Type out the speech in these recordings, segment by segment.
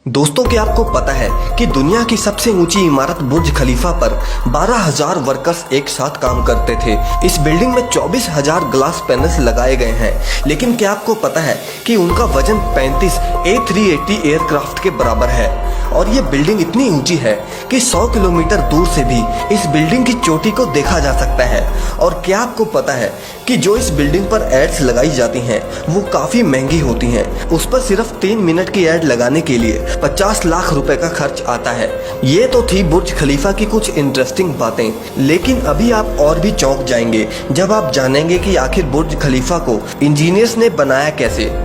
दोस्तों, क्या आपको पता है कि दुनिया की सबसे ऊंची इमारत बुर्ज खलीफा पर 12,000 वर्कर्स एक साथ काम करते थे। इस बिल्डिंग में 24,000 ग्लास पैनल्स लगाए गए हैं। लेकिन क्या आपको पता है कि उनका वजन 35 A380 एयरक्राफ्ट के बराबर है। और ये बिल्डिंग इतनी ऊंची है कि 100 किलोमीटर दूर से भी इस बिल्डिंग की चोटी को देखा जा सकता है। और क्या आपको पता है कि जो इस बिल्डिंग पर एड्स लगाई जाती हैं वो काफी महंगी होती हैं। उस पर सिर्फ 3 मिनट की एड लगाने के लिए 50 लाख रुपए का खर्च आता है। ये तो थी बुर्ज खलीफा की कुछ इंटरेस्टिंग बातें, लेकिन अभी आप और भी चौंक जाएंगे जब आप जानेंगे कि आखिर बुर्ज खलीफा को इंजीनियर्स ने बनाया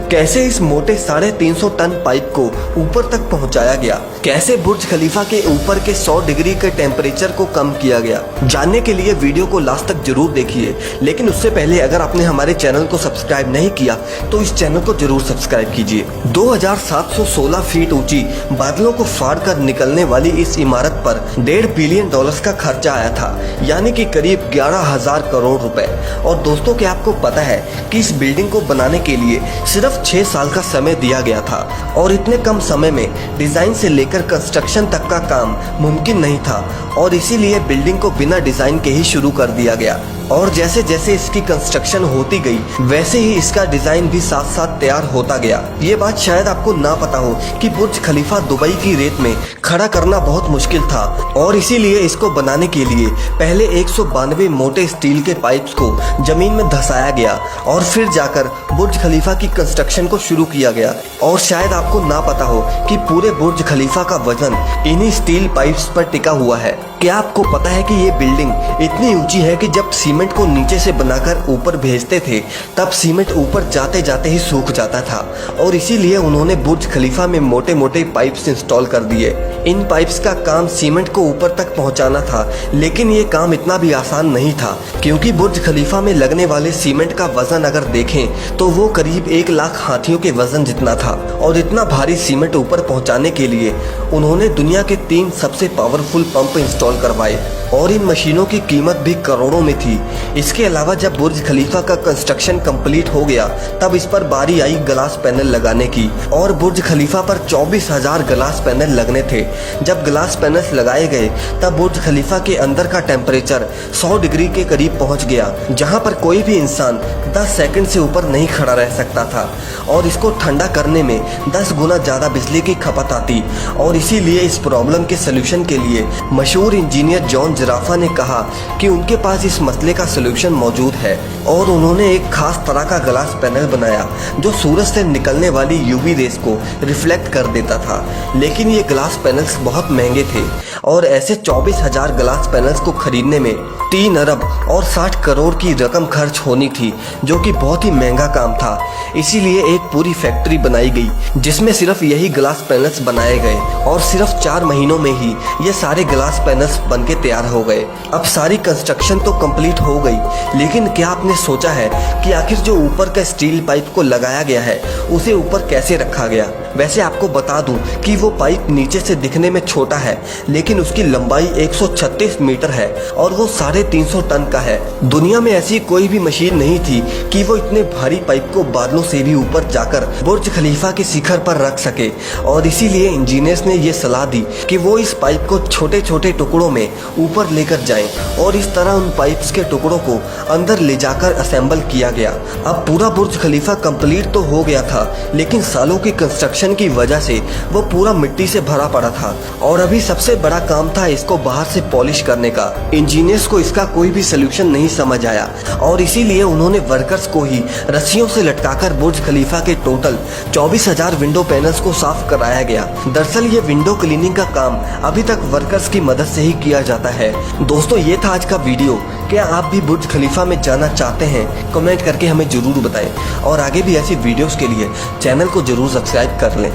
कैसे इस मोटे 350 टन पाइप को ऊपर तक पहुंचाया गया, कैसे बुर्ज खलीफा के ऊपर के 100 डिग्री के टेम्परेचर को कम किया गया। जानने के लिए वीडियो को लास्ट तक जरूर देखिए। लेकिन उससे पहले अगर आपने हमारे चैनल को सब्सक्राइब नहीं किया तो इस चैनल को जरूर सब्सक्राइब कीजिए। 2716 फीट ऊंची बादलों को फाड़ कर निकलने वाली इस इमारत पर $1.5 बिलियन का खर्चा आया था, यानी कि करीब 11,000 करोड़ रुपए। और दोस्तों, क्या आपको पता है कि इस बिल्डिंग को बनाने के लिए सिर्फ 6 साल का समय दिया गया था। और इतने कम समय में डिजाइन से लेकर कंस्ट्रक्शन तक का काम मुमकिन नहीं था, और इसीलिए बिल्डिंग को बिना डिजाइन के ही शुरू कर दिया गया। और जैसे जैसे इसकी कंस्ट्रक्शन होती गई वैसे ही इसका डिजाइन भी साथ साथ तैयार होता गया। ये बात शायद आपको ना पता हो कि बुर्ज खलीफा दुबई की रेत में खड़ा करना बहुत मुश्किल था, और इसीलिए इसको बनाने के लिए पहले 192 मोटे स्टील के पाइप्स को जमीन में धंसाया गया और फिर जाकर बुर्ज खलीफा की कंस्ट्रक्शन को शुरू किया गया। और शायद आपको ना पता हो कि पूरे बुर्ज खलीफा का वजन इन्हीं स्टील पाइप्स पर टिका हुआ है। क्या आपको पता है कि ये बिल्डिंग इतनी ऊंची है कि जब सीमेंट को नीचे से बनाकर ऊपर भेजते थे तब सीमेंट ऊपर जाते जाते ही सूख जाता था, और इसीलिए उन्होंने बुर्ज खलीफा में मोटे मोटे पाइप्स इंस्टॉल कर दिए। इन पाइप्स का काम सीमेंट को ऊपर तक पहुंचाना था, लेकिन ये काम इतना भी आसान नहीं था, क्योंकि बुर्ज खलीफा में लगने वाले सीमेंट का वजन अगर देखें तो वो करीब 1 लाख हाथियों के वजन जितना था। और इतना भारी सीमेंट ऊपर पहुंचाने के लिए उन्होंने दुनिया के 3 सबसे पावरफुल पंप इंस्टॉल करवाए, और इन मशीनों की कीमत भी करोड़ों में थी। इसके अलावा जब बुर्ज खलीफा का कंस्ट्रक्शन कंप्लीट हो गया तब इस पर बारी आई ग्लास पैनल लगाने की, और बुर्ज खलीफा पर 24,000 ग्लास पैनल लगने थे। जब ग्लास पैनल्स लगाए गए तब बुर्ज खलीफा के अंदर का टेम्परेचर 100 डिग्री के करीब पहुंच गया, जहां पर कोई भी इंसान 10 सेकंड से ऊपर नहीं खड़ा रह सकता था। और इसको ठंडा करने में 10 गुना ज्यादा बिजली की खपत आती। और इसीलिए इस प्रॉब्लम के सोल्यूशन के लिए मशहूर इंजीनियर जॉन जराफा ने कहा कि उनके पास इस मसले का सलूशन मौजूद है, और उन्होंने एक खास तरह का ग्लास पैनल बनाया जो सूरज से निकलने वाली यूवी रेस को रिफ्लेक्ट कर देता था। लेकिन ये ग्लास पैनल्स बहुत महंगे थे, और ऐसे 24,000 ग्लास पैनल्स को खरीदने में 3 अरब और 60 करोड़ की रकम खर्च होनी थी, जो कि बहुत ही महंगा काम था। इसीलिए एक पूरी फैक्ट्री बनाई गई जिसमें सिर्फ यही ग्लास पैनल्स बनाए गए, और सिर्फ 4 महीनों में ही ये सारे ग्लास पैनल्स बनके तैयार हो गए। अब सारी कंस्ट्रक्शन तो कंप्लीट हो गई, लेकिन क्या आपने सोचा है कि आखिर जो ऊपर का स्टील पाइप को लगाया गया है उसे ऊपर कैसे रखा गया? वैसे आपको बता दूं कि वो पाइप नीचे से दिखने में छोटा है, लेकिन उसकी लंबाई 136 मीटर है और वो 350 टन का है। दुनिया में ऐसी कोई भी मशीन नहीं थी कि वो इतने भारी पाइप को बादलों से भी ऊपर जाकर बुर्ज खलीफा के शिखर पर रख सके। और इसीलिए इंजीनियर्स ने ये सलाह दी कि वो इस पाइप को छोटे छोटे टुकड़ों में ऊपर लेकर जाएं, और इस तरह उन पाइप्स के टुकड़ों को अंदर ले जाकर असेंबल किया गया। अब पूरा बुर्ज खलीफा कंप्लीट तो हो गया था, लेकिन सालों की कंस्ट्रक्शन की वजह से वो पूरा मिट्टी से भरा पड़ा था, और अभी सबसे बड़ा काम था इसको बाहर से पॉलिश करने का। इंजीनियर्स को इसका कोई भी सलूशन नहीं समझ आया, और इसीलिए उन्होंने वर्कर्स को ही रस्सियों से लटकाकर बुर्ज खलीफा के टोटल 24,000 विंडो पैनल्स को साफ कराया गया। दरअसल ये विंडो क्लीनिंग का काम अभी तक वर्कर्स की मदद से ही किया जाता है। दोस्तों, ये था आज का वीडियो। क्या आप भी बुर्ज खलीफा में जाना चाहते हैं? कमेंट करके हमें जरूर बताएं, और आगे भी ऐसी वीडियोस के लिए चैनल को जरूर सब्सक्राइब कर लें।